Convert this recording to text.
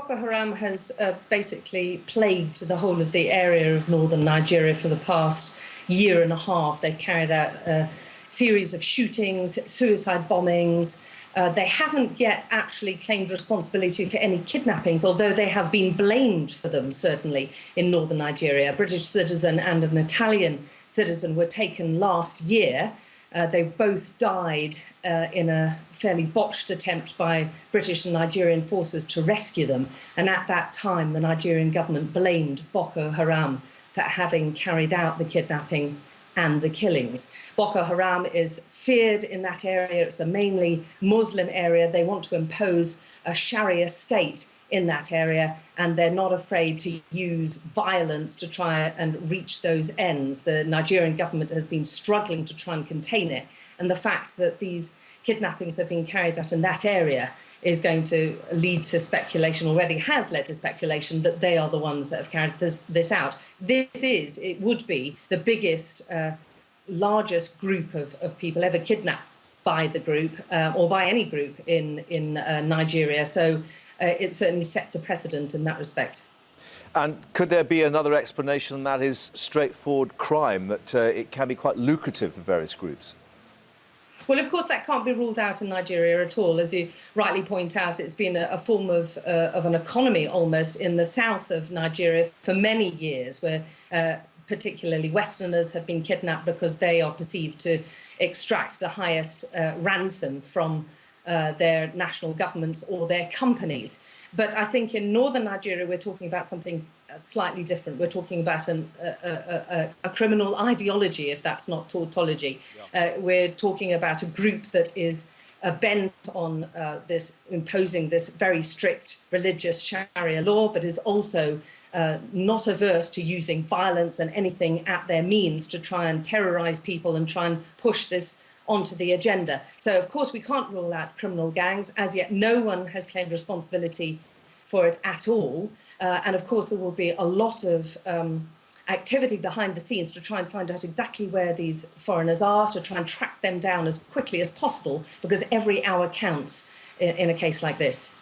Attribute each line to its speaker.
Speaker 1: Boko Haram has basically plagued the whole of the area of northern Nigeria for the past year and a half. They've carried out a series of shootings, suicide bombings. They haven't yet actually claimed responsibility for any kidnappings, although they have been blamed for them, certainly, in northern Nigeria. A British citizen and an Italian citizen were taken last year. They both died in a fairly botched attempt by British and Nigerian forces to rescue them. And at that time, the Nigerian government blamed Boko Haram for having carried out the kidnapping and the killings. Boko Haram is feared in that area. It's a mainly Muslim area. They want to impose a Sharia state in that area, and they're not afraid to use violence to try and reach those ends. The Nigerian government has been struggling to try and contain it, and the fact that these kidnappings have been carried out in that area is going to lead to speculation, already has led to speculation, that they are the ones that have carried this out. It would be the biggest, largest group of people ever kidnapped by the group or by any group in Nigeria. So it certainly sets a precedent in that respect.
Speaker 2: And could there be another explanation, and that is straightforward crime, that it can be quite lucrative for various groups?
Speaker 1: Well, of course, that can't be ruled out in Nigeria at all. As you rightly point out, it's been a form of an economy almost in the south of Nigeria for many years, where particularly Westerners have been kidnapped because they are perceived to extract the highest ransom from their national governments or their companies. But I think in northern Nigeria, we're talking about something slightly different. We're talking about a criminal ideology, if that's not tautology. Yeah. We're talking about a group that is bent on imposing this very strict religious Sharia law, but is also not averse to using violence and anything at their means to try and terrorize people and try and push this onto the agenda. So, of course, we can't rule out criminal gangs. As yet, no one has claimed responsibility for it at all. And, of course, there will be a lot of activity behind the scenes to try and find out exactly where these foreigners are, to try and track them down as quickly as possible, because every hour counts in a case like this.